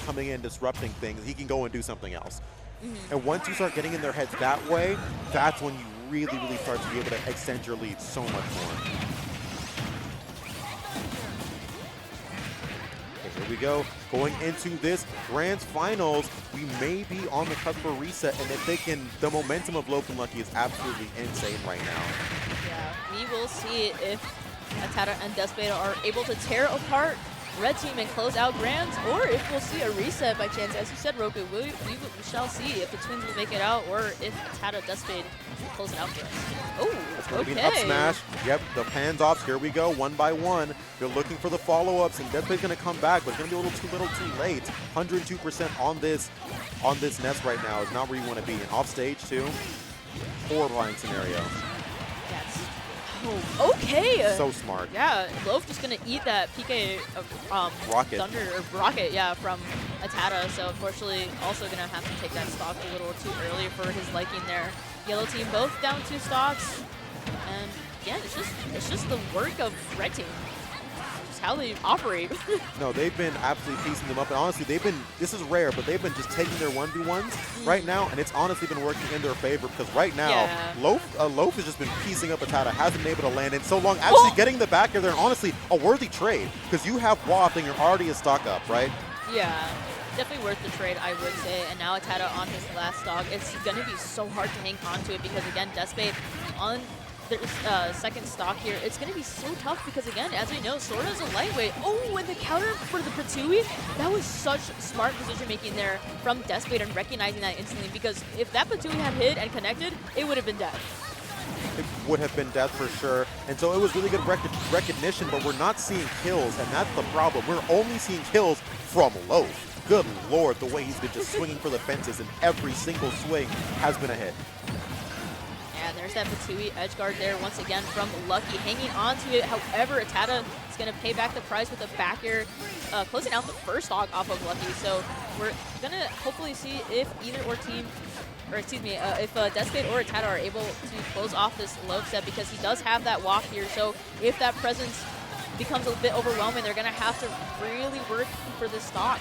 coming in, disrupting things, he can go and do something else. And once you start getting in their heads that way, that's when you really, really start to be able to extend your lead so much more. Okay, here we go. Going into this Grand Finals, we may be on the cusp of a reset, and if they can, the momentum of Loaf and Lucky is absolutely insane right now. Yeah, we will see if ATATA and Deathspade are able to tear apart Red Team and close out Grands, or if we'll see a reset by chance. As you said, Roku, we shall see if the Twins will make it out, or if ATATA Deathspade will close it out for us. Oh, it's going to be an up smash. Yep, the pans off. Here we go, one by one. They're looking for the follow-ups, and Deathspade's going to come back, but it's going to be a little too late. 102% on this nest right now is not where you want to be. And off stage too, horrifying scenario. Oh, okay. So smart. Yeah, Loaf just gonna eat that PK rocket. Thunder or rocket, yeah, from ATATA. So unfortunately, also gonna have to take that stock a little too early for his liking there. Yellow team both down 2 stocks, and again, it's just the work of Red Team. Just how they operate. No, they've been absolutely piecing them up, and honestly, this is rare, but they've been just taking their 1v1s right now, and it's honestly been working in their favor, because right now, Loaf has just been piecing up ATATA, hasn't been able to land in so long, actually getting the back air there, and honestly, a worthy trade, because you have Waft and you're already a stock up, right? Yeah, definitely worth the trade, I would say, and now ATATA on his last stock, it's going to be so hard to hang on to it, because again, Deathspade on their second stock here, it's going to be so tough because, again, as we know, Sora is a lightweight. Oh, and the counter for the Patui, that was such smart decision-making there from Deathspade and recognizing that instantly, because if that Patui had hit and connected, it would have been death. It would have been death for sure. And so it was really good recognition, but we're not seeing kills, and that's the problem. We're only seeing kills from Loaf. Good Lord, the way he's been just swinging for the fences, and every single swing has been a hit. And there's that Patui edge guard there once again from Lucky, hanging on to it. However, ATATA is going to pay back the prize with a back air, closing out the first stock off of Lucky. So we're going to hopefully see if either or team, or excuse me, if Deathspade or ATATA are able to close off this Loaf set, because he does have that walk here. So if that presence becomes a bit overwhelming, they're going to have to really work for this stock.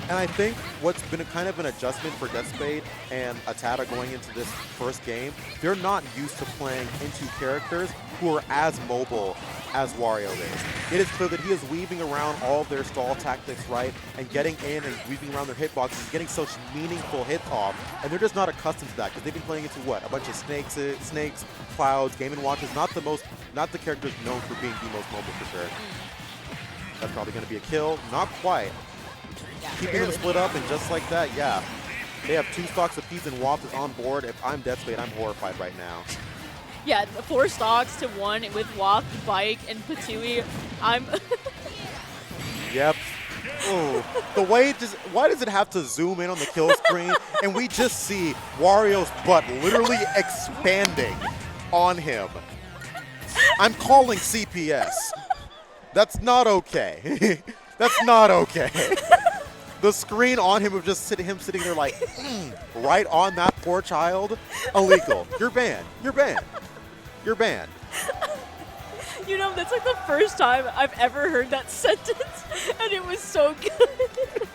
And I think what's been kind of an adjustment for Deathspade and ATATA going into this first game, they're not used to playing into characters who are as mobile as Wario is. It is clear that he is weaving around all of their stall tactics, right, and getting in and weaving around their hitboxes and getting such meaningful hits off, and they're just not accustomed to that, because they've been playing into what? A bunch of snakes, clouds, Game & Watch is not the characters known for being the most mobile for sure. That's probably going to be a kill. Not quite. Yeah, keeping them split up, and just like that, yeah. They have 2 stocks apiece, and Waft is on board. If I'm Deathspade, I'm horrified right now. Yeah, 4 stocks to 1 with Waft, Bike, and Patui. Yep. Oh, the way why does it have to zoom in on the kill screen, and we just see Wario's butt literally expanding on him? I'm calling CPS. That's not okay. That's not okay. The screen on him of just him sitting there like, right on that poor child, illegal. You're banned. You're banned. You're banned. You know, that's like the first time I've ever heard that sentence, and it was so good.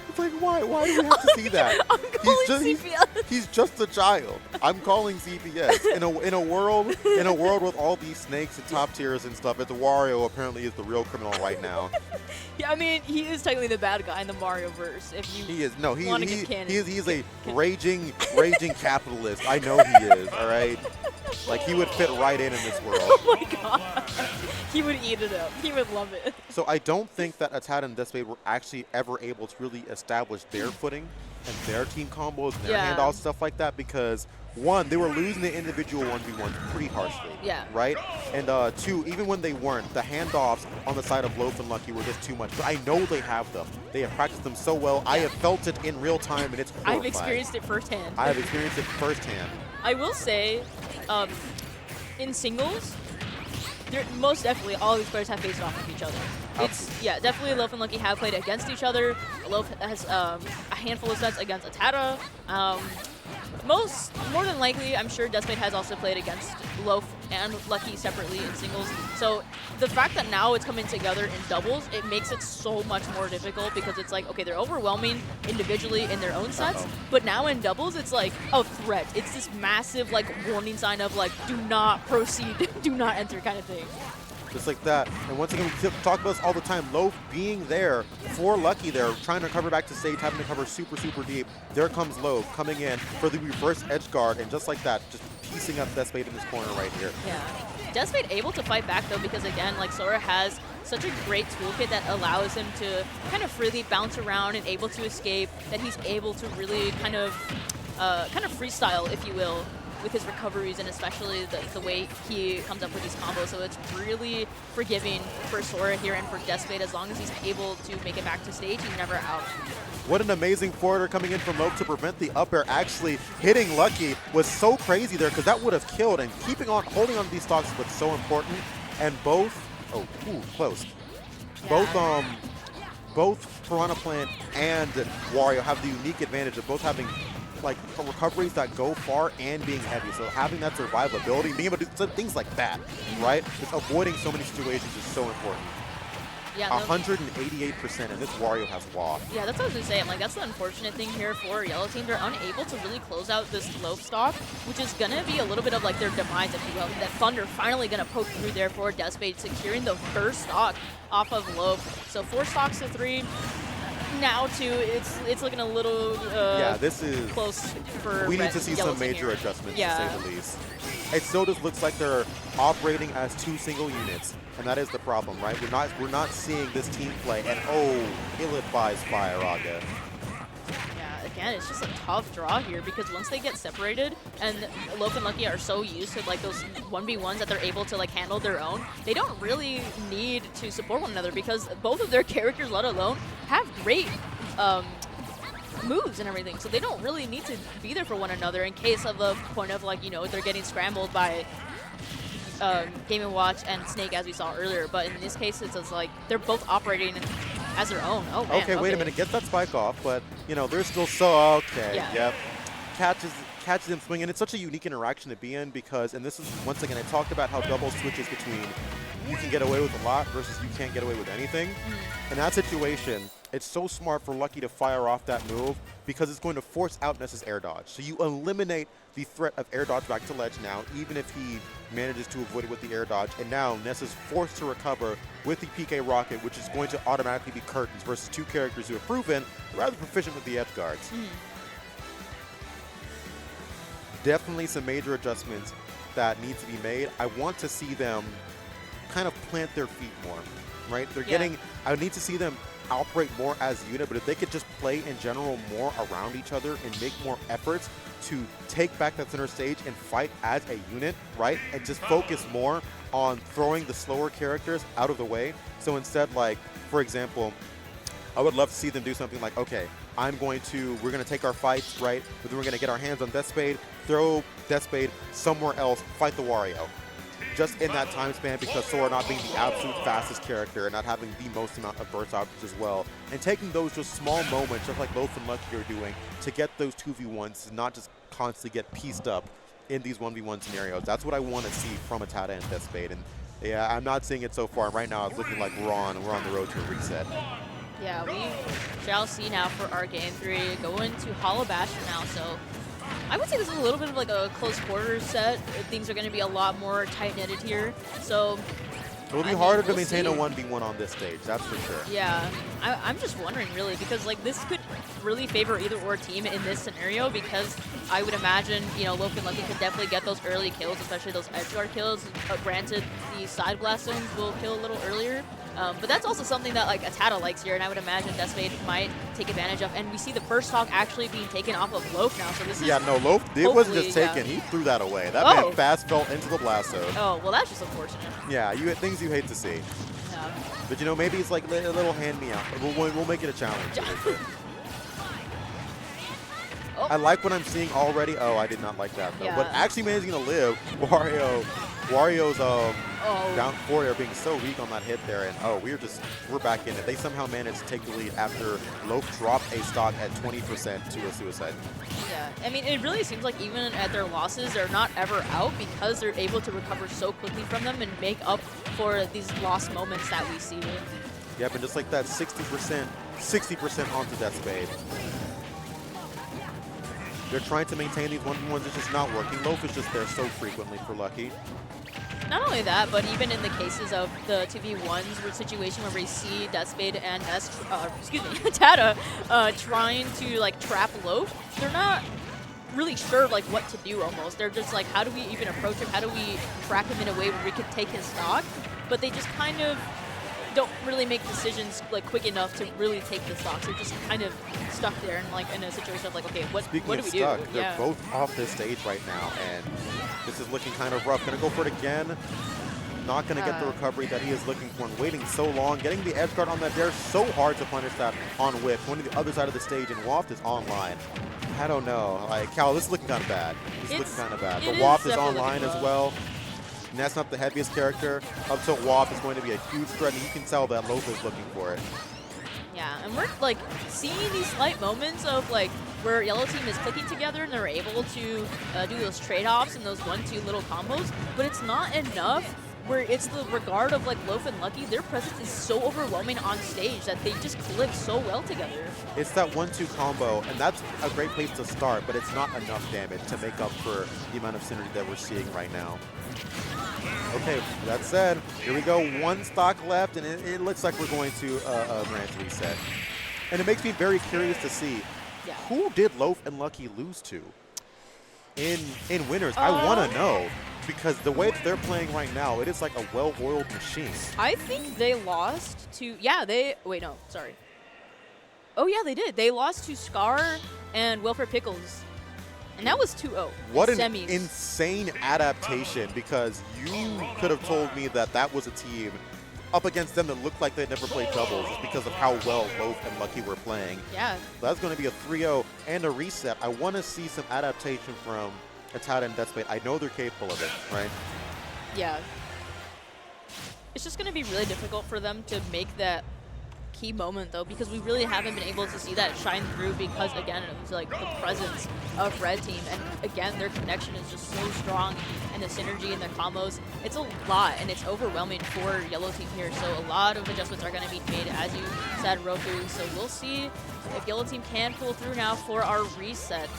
It's like, why do we have to see that? I'm calling CPS. He's just a child. I'm calling CPS. In a world with all these snakes and top tiers and stuff, it's Wario apparently is the real criminal right now. Yeah, I mean, he is technically the bad guy in the Mario verse. If you he is. No, he is a raging capitalist. I know he is. All right. Like, he would fit right in this world. Oh my god. He would eat it up. He would love it. So I don't think that ATATA and Deathspade were actually ever able to really establish their footing and their team combos and their handoffs, stuff like that, because 1, they were losing the individual 1v1s pretty harshly. Yeah. Right? And 2, even when they weren't, the handoffs on the side of Loaf and Lucky were just too much. But I know they have them. They have practiced them so well. Yeah. I have felt it in real time, and it's horrifying. I've experienced it firsthand. I have experienced it firsthand. I will say, in singles, most definitely all these players have faced off with each other. Yeah, definitely Loaf and Lucky have played against each other. Loaf has a handful of sets against ATATA. more than likely, I'm sure Deathspade has also played against Loaf and Lucky separately in singles. So the fact that now it's coming together in doubles, it makes it so much more difficult because it's like, okay, they're overwhelming individually in their own sets, but now in doubles, it's like a threat. It's this massive like warning sign of like, do not proceed, do not enter kind of thing. Just like that. And once again, we talk about this all the time. Loaf being there for Lucky there, trying to cover back to stage, having to cover super, super deep. There comes Loaf coming in for the reverse edge guard, and just like that, just piecing up Deathspade in this corner right here. Yeah. Deathspade able to fight back though, because again, like Sora has such a great toolkit that allows him to kind of freely bounce around and able to escape, that he's able to really kind of freestyle, if you will, with his recoveries, and especially the way he comes up with these combos. So it's really forgiving for Sora here and for Deathspade. As long as he's able to make it back to stage, he's never out. What an amazing forwarder coming in from Loaf to prevent the up air. Actually hitting Lucky was so crazy there, because that would have killed, and holding on to these stocks was so important. And both, close. Yeah. Both Piranha Plant and Wario have the unique advantage of both having like recoveries that go far and being heavy. So having that survivability, being able to do things like that, right? Just avoiding so many situations is so important. Yeah, 188%, and this Wario has Law. Yeah, that's what I was going to say. I'm like, that's the unfortunate thing here for Yellow Team. They're unable to really close out this Loaf stock, which is going to be a little bit of like their demise, if you will. That Thunder finally going to poke through there for Deathspade, securing the first stock off of Loaf. So 4 stocks to 3. Now, too, it's looking a little yeah, this is close for we need to see some major adjustments, to say the least. It still just looks like they're operating as 2 single units, and that is the problem, right? We're not seeing this team play, and ill-advised Fire Aga. Yeah, again, it's just a tough draw here, because once they get separated, and Loaf and Lucky are so used to like those 1v1s that they're able to like handle their own, they don't really need to support one another, because both of their characters, let alone, have great moves and everything, so they don't really need to be there for one another in case of the point of like, you know, they're getting scrambled by Game & Watch and Snake, as we saw earlier. But in this case, it's just like they're both operating as their own. Oh, man, okay, wait a minute, gets that spike off, but you know, they're still so Yeah. Yep. Catches him swinging. It's such a unique interaction to be in, because, and this is, once again, I talked about how double switches between you can get away with a lot versus you can't get away with anything. In that situation, it's so smart for Lucky to fire off that move, because it's going to force out Ness's air dodge. So you eliminate the threat of air dodge back to ledge now, even if he manages to avoid it with the air dodge. And now Ness is forced to recover with the PK Rocket, which is going to automatically be curtains versus 2 characters who have proven rather proficient with the edge guards. Definitely some major adjustments that need to be made. I want to see them kind of plant their feet more, right? They're getting, I need to see them operate more as a unit, but if they could just play in general more around each other and make more efforts to take back that center stage and fight as a unit, right? And just focus more on throwing the slower characters out of the way. So instead, like, for example, I would love to see them do something like, okay, we're going to take our fights, right? But then we're going to get our hands on Deathspade, throw Deathspade somewhere else, fight the Wario. Just in that time span, because Sora not being the absolute fastest character and not having the most amount of burst options as well. And taking those just small moments, just like Loaf and Lucky are doing, to get those 2v1s, to not just constantly get pieced up in these 1v1 scenarios. That's what I want to see from ATATA and Deathspade. And yeah, I'm not seeing it so far. Right now, it's looking like we're on the road to a reset. Yeah, we shall see now for our game 3. Going to Hollow Bastion now, so I would say this is a little bit of like a close quarters set. Things are going to be a lot more tight-knitted here. So it'll be harder to maintain a 1v1 on this stage, that's for sure. Yeah, I'm just wondering really, because like this could really favor either or team in this scenario, because I would imagine, you know, Loaf and Lucky could definitely get those early kills, especially those edge guard kills. Granted, the side blast zones will kill a little earlier. But that's also something that like ATATA likes here, and I would imagine Deathspade might take advantage of. And we see the first stock actually being taken off of Loaf now, so this is Loaf, it wasn't just taken, he threw that away. That man fast fell into the blast zone. Oh, well, that's just unfortunate. Yeah, things you hate to see. Yeah. But you know, maybe it's like a little hand me out. We'll make it a challenge. I like what I'm seeing already. Oh, I did not like that though. Yeah. But actually managing to live, Wario's Oh. Down 4 air being so weak on that hit there, and we're back in it. They somehow managed to take the lead after Loaf dropped a stock at 20% to a suicide. Yeah, I mean, it really seems like even at their losses, they're not ever out because they're able to recover so quickly from them and make up for these lost moments that we see. Yep, and just like that, 60% onto Deathspade. They're trying to maintain these 1v1s, it's just not working. Loaf is just there so frequently for Lucky. Not only that, but even in the cases of the 2v1s, where situation where we see Deathspade and ATATA trying to like trap Loaf, they're not really sure like what to do almost. They're just like, how do we even approach him? How do we trap him in a way where we can take his stock? But they just kind of don't really make decisions like quick enough to really take the stocks. They're just kind of stuck there and like in a situation of like, okay, what do we do? They're both off this stage right now, and this is looking kind of rough. Gonna go for it again. Not gonna get the recovery that he is looking for, and waiting so long. Getting the edge guard on that there, so hard to punish that on whip. Going to the other side of the stage, and Waft is online. I don't know. Like, Cal, this is looking kind of bad. This is looking kind of bad. But Waft is online as well. And that's not the heaviest character. Up tilt Waft is going to be a huge threat, and you can tell that Loaf is looking for it. Yeah, and we're like seeing these slight moments of like where yellow team is clicking together and they're able to do those trade-offs and those 1-2 little combos, but it's not enough where it's the regard of like Loaf and Lucky. Their presence is so overwhelming on stage that they just click so well together. It's that 1-2 combo, and that's a great place to start, but it's not enough damage to make up for the amount of synergy that we're seeing right now. Okay, that said, here we go. 1 stock left, and it looks like we're going to a grand reset. And it makes me very curious to see who did Loaf and Lucky lose to in winners. I want to know, because the way that they're playing right now, it is like a well-oiled machine. I think they lost to, wait, no, sorry. Oh, yeah, they did. They lost to Scar and Wilfred Pickles. And that was 2-0. What an insane adaptation, because you could have told me that that was a team up against them that looked like they'd never played doubles just because of how well Loaf and Lucky were playing. Yeah. That's going to be a 3-0 and a reset. I want to see some adaptation from ATATA and Deathspade. I know they're capable of it, right? Yeah. It's just going to be really difficult for them to make that key moment, though, because we really haven't been able to see that shine through because, again, it was like the presence of Red Team. And, again, their connection is just so strong, and the synergy and the combos. It's a lot, and it's overwhelming for Yellow Team here. So a lot of adjustments are going to be made, as you said, Roku. So we'll see if Yellow Team can pull through now for our reset.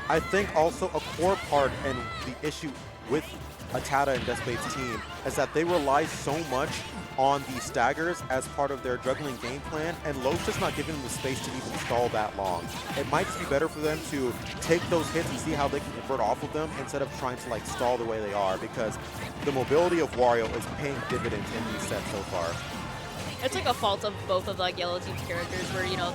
I think also a core part and the issue with ATATA and Deathspade's team is that they rely so much on the staggers as part of their juggling game plan, and Loaf's just not giving them the space to even stall that long. It might just be better for them to take those hits and see how they can convert off of them instead of trying to like stall the way they are, because the mobility of Wario is paying dividends in these sets so far. It's like a fault of both of like Yellow Team's characters where, you know,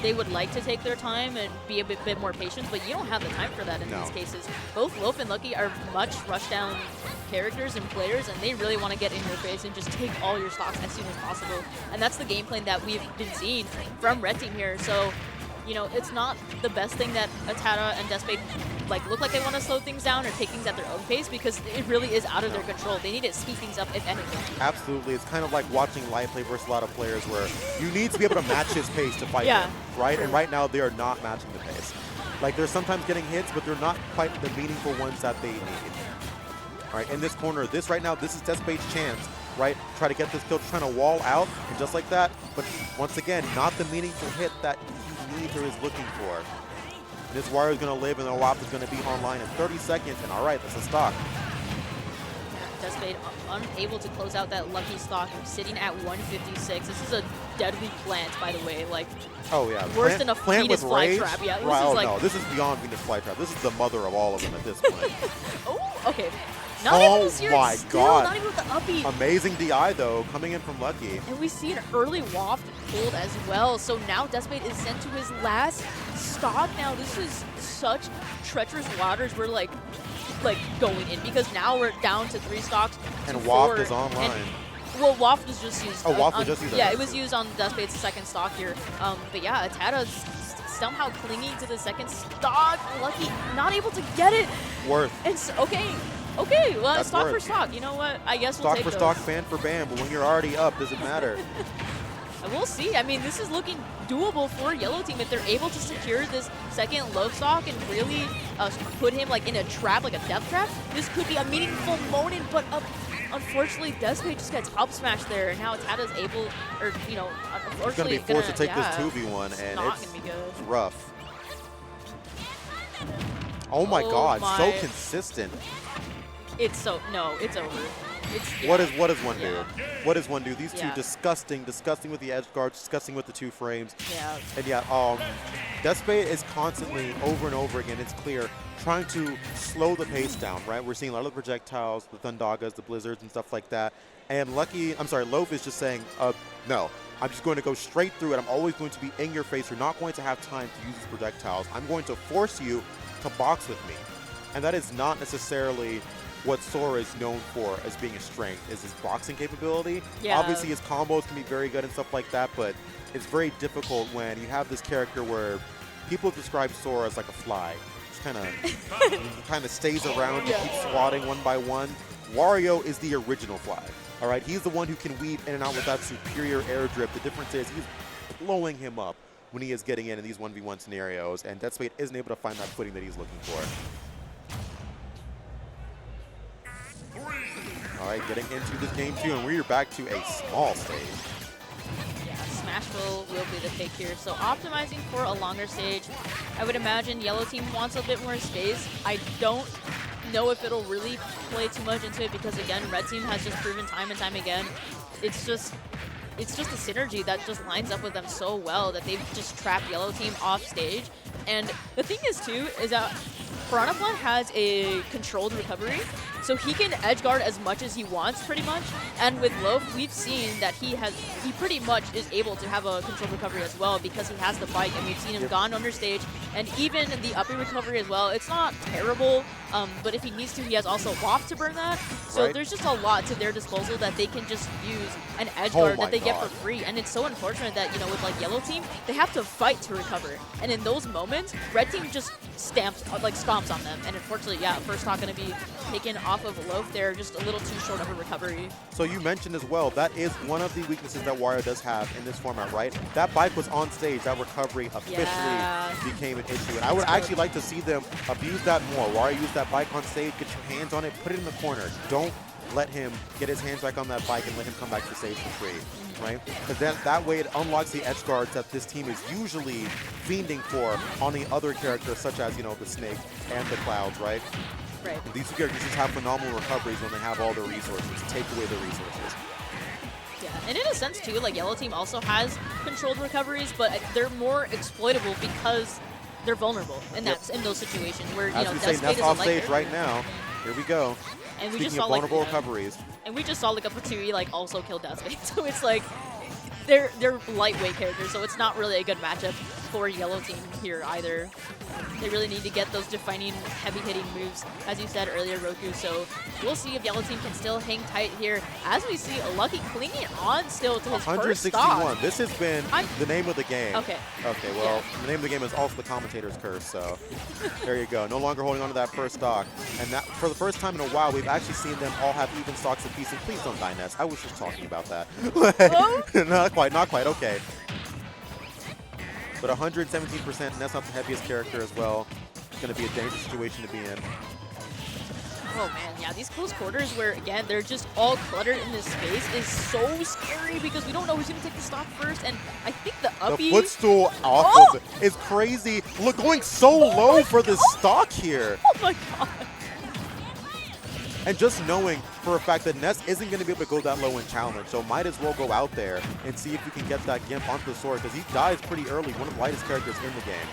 they would like to take their time and be a bit more patient, but you don't have the time for that in these cases. Both Loaf and Lucky are much rush-down characters and players, and they really want to get in your face and just take all your stocks as soon as possible. And that's the game plan that we've been seeing from Red Team here. So, you know, it's not the best thing that ATATA and Deathspade like look like they want to slow things down or take things at their own pace, because it really is out of their control. They need to speed things up, if anything. Absolutely. It's kind of like watching Light play versus a lot of players where you need to be able to match his pace to fight him, right? And right now they are not matching the pace. Like, they're sometimes getting hits, but they're not quite the meaningful ones that they need. All right, in this corner, this right now, this is Deathspade's chance, right? Try to get this kill, trying to wall out, and just like that. But once again, not the meaningful hit that he needs or is looking for. And this Wario is going to live, and the Waft is going to be online in 30 seconds. And all right, that's a stock. Deathspade unable to close out that Lucky stock, sitting at 156. This is a deadly plant, by the way. Like, worse than a Venus flytrap. Yeah, no, this is beyond Venus flytrap. This is the mother of all of them at this point. Oh, okay. Not even the series my still, God. not even with the upbeat. Amazing DI, though, coming in from Lucky. And we see an early Waft pulled as well. So now Deathspade is sent to his last stock. Now, this is such treacherous waters we're like going in, because now we're down to 3 stocks. And Waft is online. Well, Waft was just used. Oh, Waft was just used. Yeah, it was used on Deathspade's second stock here. But yeah, ATATA's somehow clinging to the second stock. Lucky not able to get it. Worth. It's okay. Okay, well, That's stock for worth. stock. You know what? I guess we'll Stock take for those. stock, fan for ban, but when you're already up, does it matter? We'll see. I mean, this is looking doable for Yellow Team if they're able to secure this second loaf stock and really put him like in a trap, like a death trap. This could be a meaningful moment, but unfortunately, Deathspade just gets up smashed there, and now ATATA's able, or you know, unfortunately, He's gonna be forced to take this 2v1, and not it's gonna be good. rough. Oh my God, so consistent. It's over. It's, What does one do? Yeah. What does one do? These two Yeah. disgusting with the edge guards, disgusting with the 2 frames. Yeah. And yeah, Deathspade is constantly, over and over again, it's clear, trying to slow the pace down, right? We're seeing a lot of the projectiles, the Thundagas, the blizzards, and stuff like that. And Loaf is just saying, no, I'm just going to go straight through it. I'm always going to be in your face. You're not going to have time to use these projectiles. I'm going to force you to box with me. And that is not necessarily what Sora is known for as being a strength, is his boxing capability. Yeah. Obviously, his combos can be very good and stuff like that, but it's very difficult when you have this character where people describe Sora as like a fly. Just kind of stays around and keeps swatting one by one. Wario is the original fly. All right, he's the one who can weave in and out with that superior air drip. The difference is he's blowing him up when he is getting in these 1v1 scenarios, and Deathspade isn't able to find that footing that he's looking for. All right, getting into this game 2, and we're back to a small stage. Yeah, Smashville will be the pick here. So optimizing for a longer stage. I would imagine Yellow Team wants a bit more space. I don't know if it'll really play too much into it because, again, Red Team has just proven time and time again. It's just a synergy that just lines up with them so well that they've just trapped Yellow Team off stage. And the thing is, too, is that Piranha has a controlled recovery, so he can edge guard as much as he wants, pretty much. And with Loaf, we've seen that he pretty much is able to have a controlled recovery as well because he has the bike, and we've seen him gone under stage. And even the uppy recovery as well, it's not terrible, but if he needs to, he has also Waft to burn that. So there's just a lot to their disposal that they can just use an edge guard that they get for free. And it's so unfortunate that, you know, with like Yellow Team, they have to fight to recover. And in those moments, Red Team just stomps on them. And unfortunately, yeah, first stock going to be taken off of Loaf there, just a little too short of a recovery. So you mentioned as well, that is one of the weaknesses that Wario does have in this format, right? That bike was on stage, that recovery officially became an issue. And I would actually like to see them abuse that more. Wario use that bike on stage, get your hands on it, put it in the corner. Don't let him get his hands back on that bike and let him come back to the stage for free, right? Because that way it unlocks the edge guards that this team is usually fiending for on the other characters, such as, you know, the Snake and the Clouds, right? Right. And these two characters just have phenomenal recoveries when they have all the resources. Take away the resources. Yeah, and in a sense, too, like Yellow Team also has controlled recoveries, but they're more exploitable because they're vulnerable, and that's in those situations where, you know, Deathspade is off stage right now. Here we go. And we Speaking just saw of vulnerable recoveries. And we just saw like a Patui like also kill Deathspade, so it's like they're lightweight characters, so it's not really a good matchup for Yellow Team here either. They really need to get those defining, heavy-hitting moves, as you said earlier, Roku. So we'll see if Yellow Team can still hang tight here. As we see, Lucky clinging on still to his 161. first stock. This has been the name of the game. Okay. Okay, well, the name of the game is also the commentator's curse, so there you go. No longer holding on to that first stock. And that, for the first time in a while, we've actually seen them all have even stocks apiece. And please don't die, Ness. I was just talking about that. Not quite, okay. But 117%, Ness not the heaviest character as well. It's going to be a dangerous situation to be in. Oh man, yeah, these close quarters where, again, they're just all cluttered in this space is so scary because we don't know who's going to take the stock first, and I think the uppy... The footstool off of it is crazy. Look, going so low for this stock here. Oh my god. And just knowing for a fact that Ness isn't going to be able to go that low in challenge, so might as well go out there and see if you can get that Gimp onto the sword, because he dies pretty early, one of the lightest characters in the game.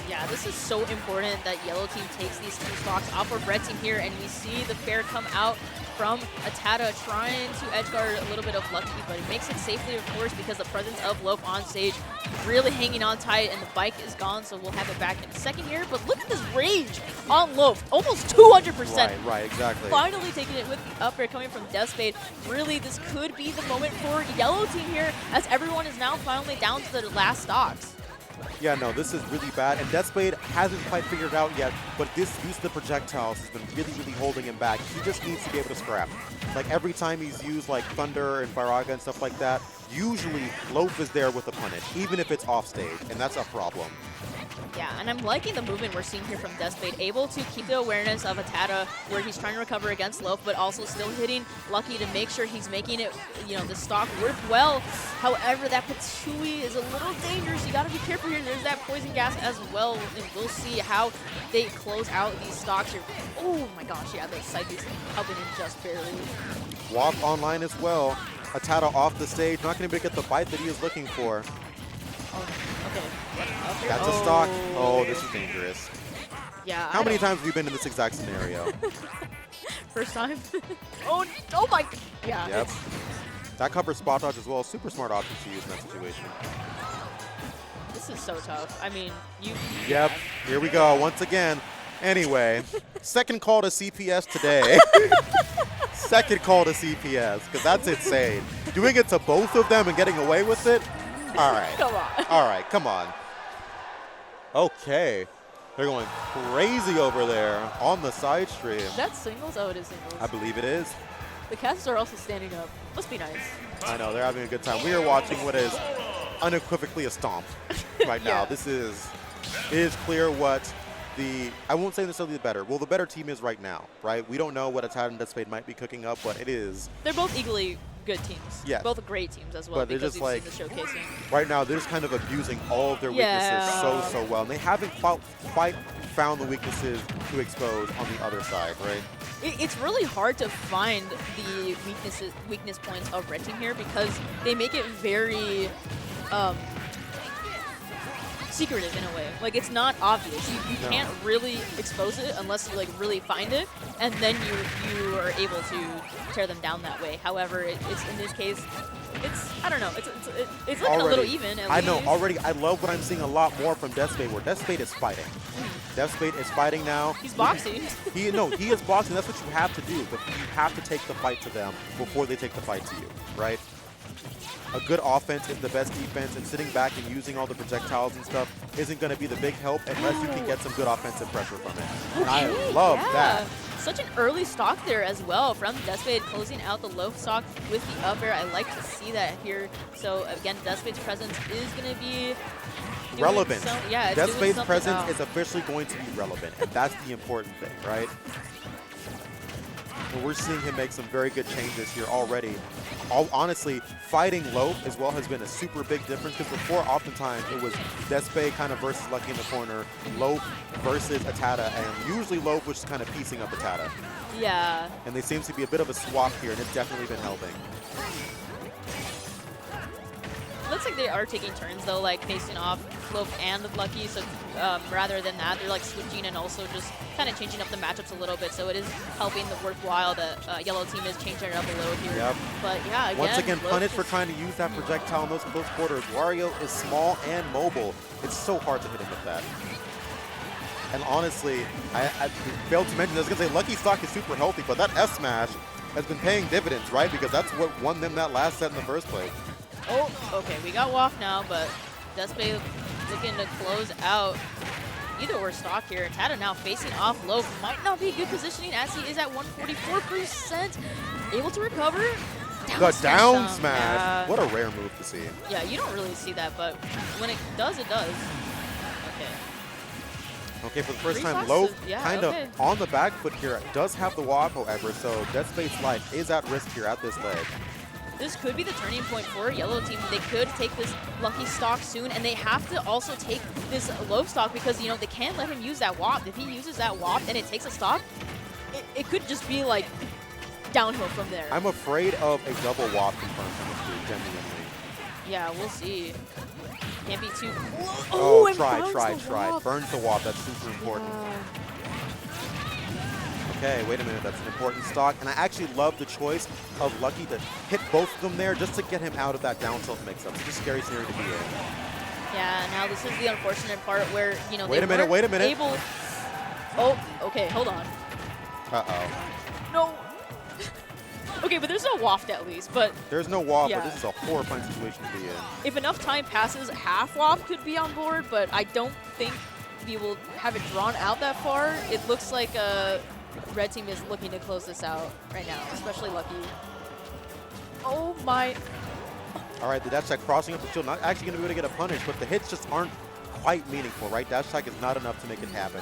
Yeah, this is so important that Yellow Team takes these two stocks off of Red Team here, and we see the fair come out from ATATA trying to edgeguard a little bit of Lucky, but he makes it safely, of course, because the presence of Loaf on stage really hanging on tight, and the bike is gone, so we'll have it back in a second here. But look at this rage on Loaf, almost 200%. Right, exactly. Finally taking it with the up air coming from Deathspade. Really, this could be the moment for Yellow Team here, as everyone is now finally down to their last stocks. Yeah, no, this is really bad, and Deathspade hasn't quite figured it out yet, but this use of the projectiles has been really, really holding him back. He just needs to be able to scrap. Like, every time he's used, like, Thunder and Firaga and stuff like that, usually Loaf is there with a punish, even if it's off stage, and that's a problem. Yeah, and I'm liking the movement we're seeing here from Deathspade, able to keep the awareness of ATATA where he's trying to recover against Loaf, but also still hitting Lucky to make sure he's making it, you know, the stock work well. However, that Patui is a little dangerous. You got to be careful here. There's that poison gas as well, and we'll see how they close out these stocks here. Oh my gosh, yeah, the Psyche's helping him just barely. Walk online as well. ATATA off the stage, not going to be able to get the bite that he is looking for. Oh, okay. That's a stock. Oh, this is dangerous. Yeah. How many times have we been in this exact scenario? First time. oh my. Yeah. Yep. That covers spot dodge as well. Super smart option to use in that situation. This is so tough. I mean, you. Yep. Here we go once again. Anyway, second call to CPS today. Second call to CPS, because that's insane. Doing it to both of them and getting away with it? All right. Come on. All right, come on. Okay. They're going crazy over there on the side stream. That's singles? Oh, it is singles. I believe it is. The casters are also standing up. Must be nice. I know, they're having a good time. We are watching what is unequivocally a stomp right now. Yeah. This is, it is clear what the, I won't say necessarily the better. Well, the better team is right now, right? We don't know what ATATA and Deathspade might be cooking up, but it is. They're both equally good teams. Yeah. Both great teams as well, But they're because just we've like, seen the showcasing. right now, they're just kind of abusing all of their weaknesses so well. And they haven't quite found the weaknesses to expose on the other side, right? It's really hard to find the weakness points of Red Team here because they make it very secretive in a way. Like, it's not obvious. You No. can't really expose it unless you like really find it, and then you are able to tear them down that way. However, it's in this case, it's, I don't know, it's looking a little even at least. I know, already, I love what I'm seeing a lot more from Deathspade, where Deathspade is fighting. Deathspade is fighting now. He's boxing. He is boxing. That's what you have to do. But you have to take the fight to them before they take the fight to you, right? A good offense is the best defense, and sitting back and using all the projectiles and stuff isn't going to be the big help unless you can get some good offensive pressure from it. And I love that. Such an early stock there as well from Deathspade, closing out the loaf stock with the up air. I like to see that here. So again, Deathspade's presence is going to be relevant. Yeah, Deathspade's presence is officially going to be relevant, and that's the important thing, right? Well, we're seeing him make some very good changes here already. Honestly, fighting Loaf as well has been a super big difference, because before oftentimes it was Deathspade kind of versus Lucky in the corner, Loaf versus ATATA, and usually Loaf was just kind of piecing up ATATA. Yeah. And there seems to be a bit of a swap here, and it's definitely been helping. Looks like they are taking turns though, like facing off Loaf and Lucky. So rather than that, they're like switching and also just kind of changing up the matchups a little bit. So it is helping the worthwhile that Yellow Team is changing it up a little here. Yep. But yeah, once again, Loaf punished for trying to use that projectile in those close quarters. Wario is small and mobile. It's so hard to hit him with that. And honestly, I failed to mention, I was going to say Lucky stock is super healthy, but that F smash has been paying dividends, right? Because that's what won them that last set in the first place. Oh, okay, we got Waff now, but Deathspade looking to close out either or stock here. ATATA now facing off Loaf. Might not be good positioning as he is at 144%. Able to recover. The down smash. Yeah. What a rare move to see. Yeah, you don't really see that, but when it does, it does. Okay. Okay, for the first time, Reflex Loaf yeah, kind of okay. on the back foot here. Does have the wop, however, so Deathspade's life is at risk here at this ledge. This could be the turning point for Yellow Team. They could take this Lucky stock soon, and they have to also take this Loaf stock because, you know, they can't let him use that WAP. If he uses that WAP and it takes a stock, it could just be, like, downhill from there. I'm afraid of a double WAP confirmed from this dude, genuinely. Yeah, we'll see. Can't be too... Oh, and try. WAP. Burns the WAP, that's super important. Yeah. Okay, wait a minute, that's an important stock. And I actually love the choice of Lucky to hit both of them there just to get him out of that down tilt mix-up. It's a scary scenario to be in. Yeah, now this is the unfortunate part where, you know, Wait a minute. able... Oh, okay, hold on. Uh-oh. No. Okay, but there's no waft at least. But There's no waft, yeah. but this is a horrifying situation to be in. If enough time passes, half waft could be on board, but I don't think we will have it drawn out that far. It looks like red team is looking to close this out right now, especially Lucky. Oh my. All right, the dash attack crossing up the shield, not actually going to be able to get a punish, but the hits just aren't quite meaningful, right? Dash attack is not enough to make it happen.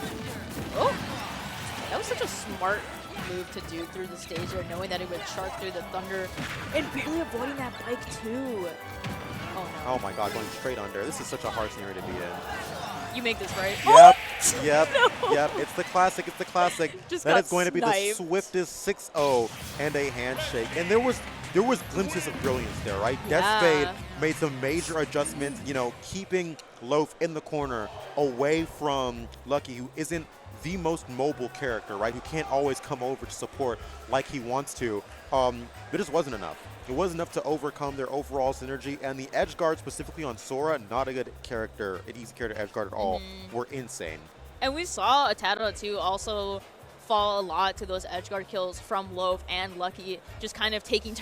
Oh, that was such a smart move to do through the stage there, knowing that it would shark through the thunder and barely avoiding that bike too. Oh no. Oh my god, going straight under. This is such a hard scenario to be in. You make this right. Yep, Oh! yep, No. yep. It's the classic, it's the classic. Just That got is going to be the sniped. swiftest 6-0 and a handshake. And there was glimpses of brilliance there, right? Yeah. Deathspade made some major adjustments, you know, keeping Loaf in the corner away from Lucky, who isn't the most mobile character, right? Who can't always come over to support like he wants to. It just wasn't enough. It wasn't enough to overcome their overall synergy, and the edge guard, specifically on Sora, not a good character, an easy character edge guard at all, were insane. And we saw ATATA too also fall a lot to those edge guard kills from Loaf and Lucky, just kind of taking turns